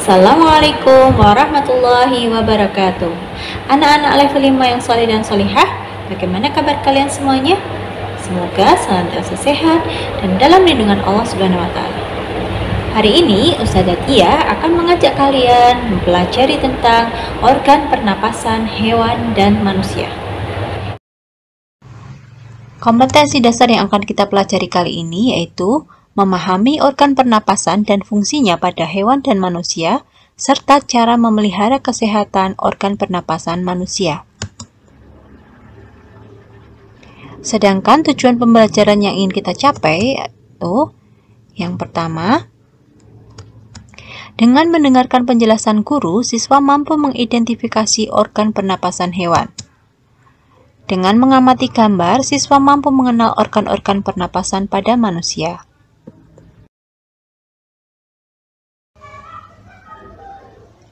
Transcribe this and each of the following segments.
Assalamualaikum warahmatullahi wabarakatuh. Anak-anak level 5 yang soleh dan solihah, bagaimana kabar kalian semuanya? Semoga senantiasa sehat dan dalam lindungan Allah Subhanahu wa Ta'ala. Hari ini Ustazah Tia akan mengajak kalian mempelajari tentang organ pernapasan hewan dan manusia. Kompetensi dasar yang akan kita pelajari kali ini yaitu memahami organ pernapasan dan fungsinya pada hewan dan manusia, serta cara memelihara kesehatan organ pernapasan manusia. Sedangkan tujuan pembelajaran yang ingin kita capai yaitu yang pertama, dengan mendengarkan penjelasan guru, siswa mampu mengidentifikasi organ pernapasan hewan. Dengan mengamati gambar, siswa mampu mengenal organ-organ pernapasan pada manusia.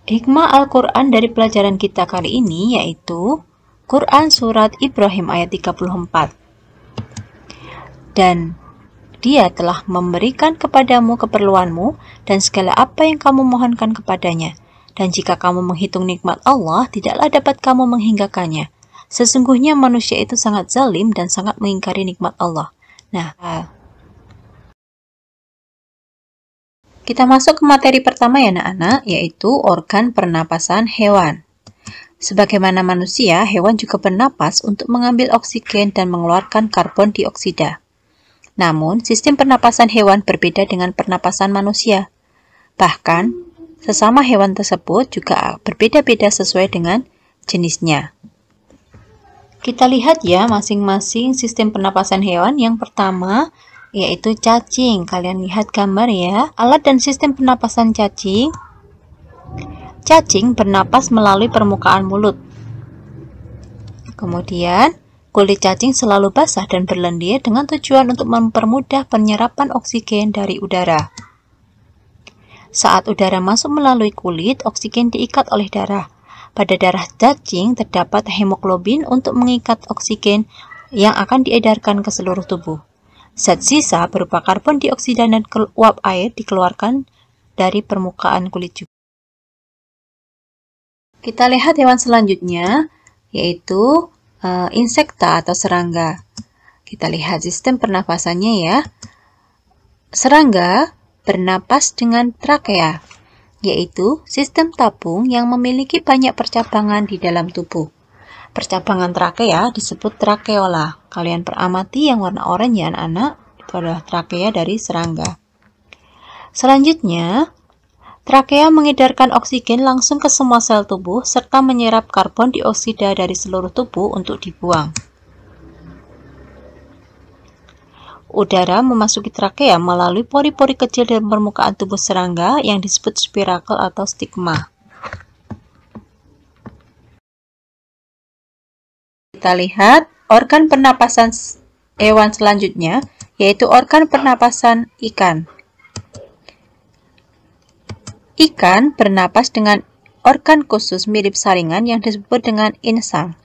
Hikmah Al-Quran dari pelajaran kita kali ini yaitu Quran Surat Ibrahim ayat 34. Dan Dia telah memberikan kepadamu keperluanmu dan segala apa yang kamu mohonkan kepadanya. Dan jika kamu menghitung nikmat Allah, tidaklah dapat kamu menghinggakannya. Sesungguhnya manusia itu sangat zalim dan sangat mengingkari nikmat Allah. Nah, kita masuk ke materi pertama ya anak-anak, yaitu organ pernapasan hewan. Sebagaimana manusia, hewan juga bernapas untuk mengambil oksigen dan mengeluarkan karbon dioksida. Namun, sistem pernapasan hewan berbeda dengan pernapasan manusia. Bahkan, sesama hewan tersebut juga berbeda-beda sesuai dengan jenisnya. Kita lihat ya masing-masing sistem pernapasan hewan. Yang pertama, yaitu cacing. Kalian lihat gambar ya. Alat dan sistem pernapasan cacing. Cacing bernapas melalui permukaan mulut. Kemudian, kulit cacing selalu basah dan berlendir dengan tujuan untuk mempermudah penyerapan oksigen dari udara. Saat udara masuk melalui kulit, oksigen diikat oleh darah. Pada darah cacing terdapat hemoglobin untuk mengikat oksigen yang akan diedarkan ke seluruh tubuh. Zat sisa berupa karbon dioksida dan uap air dikeluarkan dari permukaan kulit juga. Kita lihat hewan selanjutnya, yaitu insekta atau serangga. Kita lihat sistem pernapasannya ya. Serangga bernapas dengan trakea, yaitu sistem tabung yang memiliki banyak percabangan di dalam tubuh. Percabangan trakea disebut trakeola. Kalian peramati yang warna oranye ya anak-anak, itu adalah trakea dari serangga. Selanjutnya, trakea mengedarkan oksigen langsung ke semua sel tubuh serta menyerap karbon dioksida dari seluruh tubuh untuk dibuang. Udara memasuki trakea melalui pori-pori kecil dalam permukaan tubuh serangga yang disebut spirakel atau stigma. Kita lihat organ pernapasan hewan selanjutnya, yaitu organ pernapasan ikan. Ikan bernapas dengan organ khusus mirip saringan yang disebut dengan insang.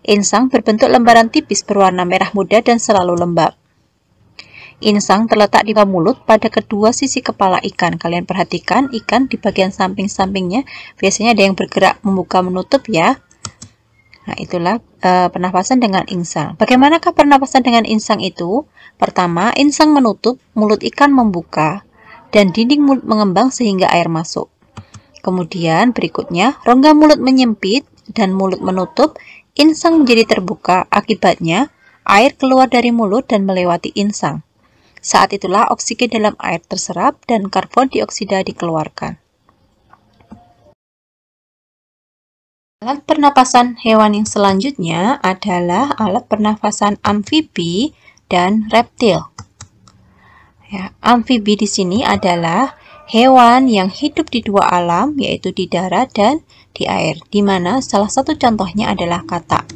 Insang berbentuk lembaran tipis berwarna merah muda dan selalu lembab. Insang terletak di bawah mulut pada kedua sisi kepala ikan. Kalian perhatikan ikan di bagian samping-sampingnya biasanya ada yang bergerak membuka menutup ya. Nah, itulah pernapasan dengan insang. Bagaimanakah pernapasan dengan insang itu? Pertama, insang menutup, mulut ikan membuka, dan dinding mulut mengembang sehingga air masuk. Kemudian berikutnya, rongga mulut menyempit dan mulut menutup, insang menjadi terbuka. Akibatnya, air keluar dari mulut dan melewati insang. Saat itulah oksigen dalam air terserap dan karbon dioksida dikeluarkan. Alat pernapasan hewan yang selanjutnya adalah alat pernapasan amfibi dan reptil. Ya, amfibi di sini adalah hewan yang hidup di dua alam, yaitu di darat dan di air, di mana salah satu contohnya adalah katak.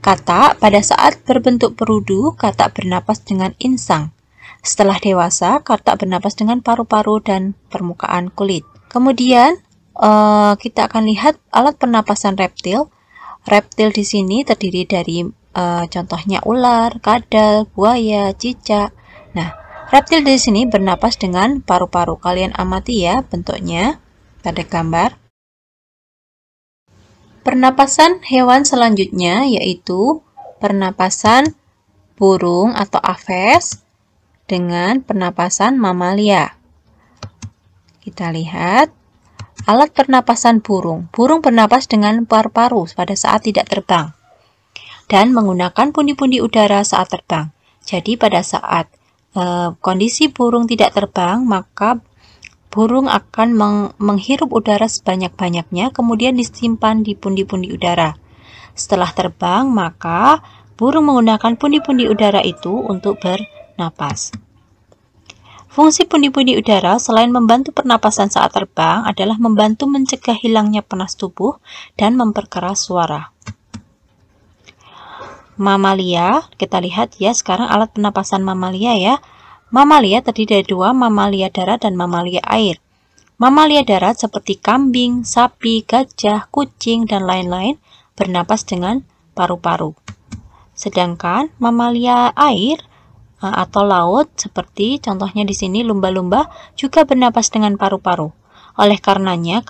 Katak pada saat berbentuk perudu, katak bernapas dengan insang. Setelah dewasa, katak bernapas dengan paru-paru dan permukaan kulit. Kemudian, kita akan lihat alat pernapasan reptil. Reptil di sini terdiri dari contohnya ular, kadal, buaya, cicak. Nah, reptil di sini bernapas dengan paru-paru. Kalian amati ya bentuknya. pada gambar. Pernapasan hewan selanjutnya yaitu pernapasan burung atau aves dengan pernapasan mamalia. Kita lihat alat pernapasan burung. Burung bernapas dengan paru-paru pada saat tidak terbang dan menggunakan pundi-pundi udara saat terbang. Jadi pada saat kondisi burung tidak terbang, maka burung akan menghirup udara sebanyak-banyaknya, kemudian disimpan di pundi-pundi udara. Setelah terbang, maka burung menggunakan pundi-pundi udara itu untuk bernapas. Fungsi pundi-pundi udara selain membantu pernapasan saat terbang adalah membantu mencegah hilangnya panas tubuh dan memperkeras suara. Mamalia, kita lihat ya sekarang alat pernapasan mamalia ya. Mamalia terdiri dari dua, mamalia darat dan mamalia air. Mamalia darat seperti kambing, sapi, gajah, kucing, dan lain-lain bernapas dengan paru-paru. Sedangkan mamalia air atau laut seperti contohnya di sini lumba-lumba juga bernapas dengan paru-paru. Oleh karenanya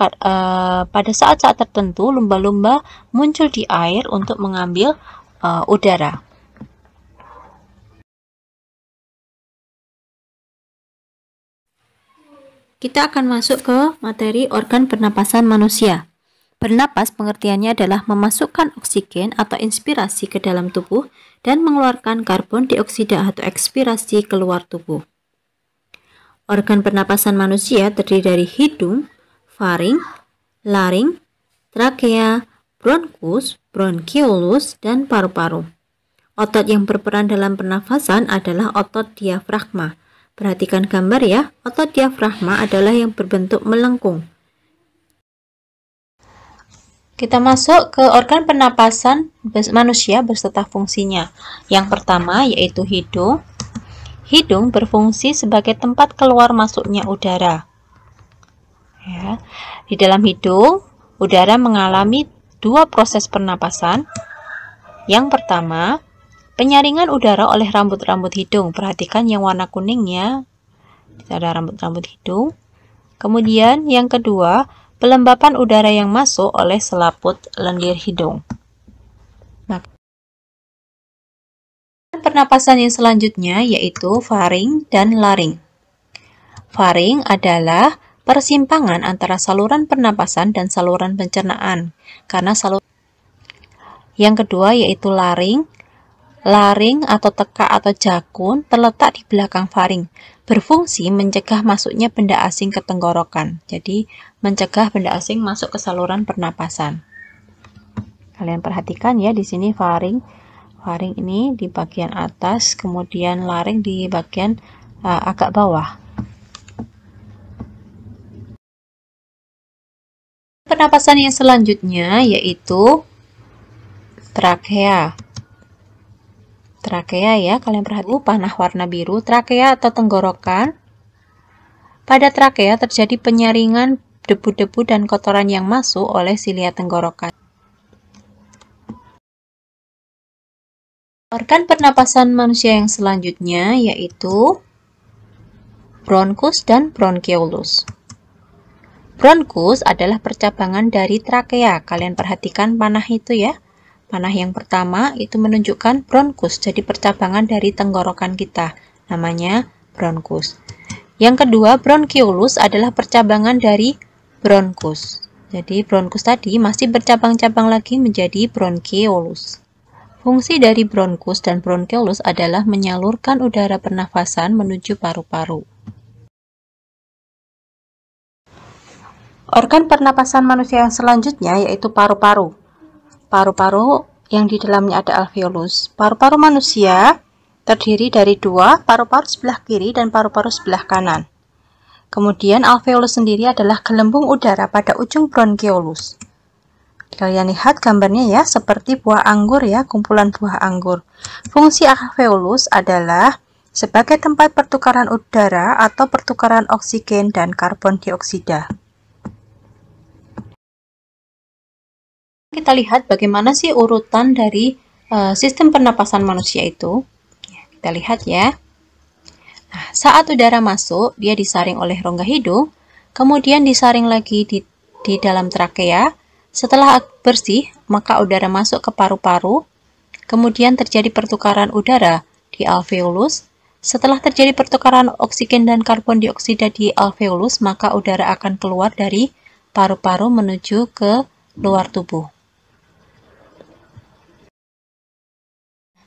pada saat-saat tertentu lumba-lumba muncul di air untuk mengambil udara. Kita akan masuk ke materi organ pernapasan manusia. Bernapas pengertiannya adalah memasukkan oksigen atau inspirasi ke dalam tubuh dan mengeluarkan karbon dioksida atau ekspirasi keluar tubuh. Organ pernapasan manusia terdiri dari hidung, faring, laring, trakea, bronkus, bronkiolus, dan paru-paru. Otot yang berperan dalam pernafasan adalah otot diafragma. Perhatikan gambar ya, otot diafragma adalah yang berbentuk melengkung. Kita masuk ke organ pernapasan manusia beserta fungsinya. Yang pertama yaitu hidung. Hidung berfungsi sebagai tempat keluar masuknya udara. Ya. Di dalam hidung, udara mengalami dua proses pernapasan. Yang pertama, penyaringan udara oleh rambut-rambut hidung. Perhatikan yang warna kuningnya, ada rambut-rambut hidung. Kemudian yang kedua, pelembapan udara yang masuk oleh selaput lendir hidung. Pernapasan yang selanjutnya yaitu faring dan laring. Faring adalah persimpangan antara saluran pernapasan dan saluran pencernaan. Yang kedua yaitu laring. Laring atau tekak atau jakun terletak di belakang faring, berfungsi mencegah masuknya benda asing ke tenggorokan. Jadi, mencegah benda asing masuk ke saluran pernapasan. Kalian perhatikan ya, di sini faring. Faring ini di bagian atas, kemudian laring di bagian agak bawah. Pernapasan yang selanjutnya yaitu trakea. Trakea ya, kalian perhatikan panah warna biru, trakea atau tenggorokan. Pada trakea terjadi penyaringan debu-debu dan kotoran yang masuk oleh silia tenggorokan. Organ pernapasan manusia yang selanjutnya yaitu bronkus dan bronkiolus. Bronkus adalah percabangan dari trakea. Kalian perhatikan panah itu ya. Panah yang pertama itu menunjukkan bronkus, jadi percabangan dari tenggorokan kita, namanya bronkus. Yang kedua, bronkiolus adalah percabangan dari bronkus. Jadi bronkus tadi masih bercabang-cabang lagi menjadi bronkiolus. Fungsi dari bronkus dan bronkiolus adalah menyalurkan udara pernafasan menuju paru-paru. Organ pernapasan manusia yang selanjutnya yaitu paru-paru. Paru-paru yang di dalamnya ada alveolus. Paru-paru manusia terdiri dari dua, paru-paru sebelah kiri dan paru-paru sebelah kanan. Kemudian alveolus sendiri adalah gelembung udara pada ujung bronkiolus. Kalian lihat gambarnya ya, seperti buah anggur ya, kumpulan buah anggur. Fungsi alveolus adalah sebagai tempat pertukaran udara atau pertukaran oksigen dan karbon dioksida. Kita lihat bagaimana sih urutan dari sistem pernapasan manusia itu. Kita lihat ya. Nah, saat udara masuk, dia disaring oleh rongga hidung, kemudian disaring lagi di di dalam trakea. Setelah bersih, maka udara masuk ke paru-paru, kemudian terjadi pertukaran udara di alveolus. Setelah terjadi pertukaran oksigen dan karbon dioksida di alveolus, maka udara akan keluar dari paru-paru menuju ke luar tubuh.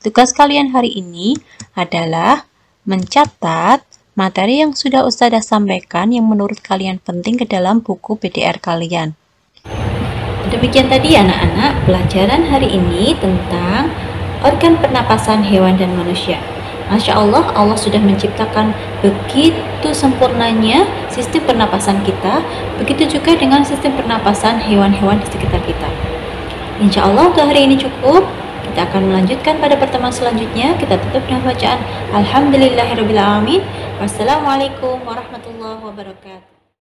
Tugas kalian hari ini adalah mencatat materi yang sudah Ustazah sampaikan yang menurut kalian penting ke dalam buku PDR kalian. Demikian tadi anak-anak pelajaran hari ini tentang organ pernapasan hewan dan manusia. Masya Allah, Allah sudah menciptakan begitu sempurnanya sistem pernapasan kita, begitu juga dengan sistem pernapasan hewan-hewan di sekitar kita. Insya Allah untuk hari ini cukup. Kita akan melanjutkan pada pertemuan selanjutnya. Kita tutup dengan bacaan Alhamdulillahirrabbilalamin. Wassalamualaikum warahmatullahi wabarakatuh.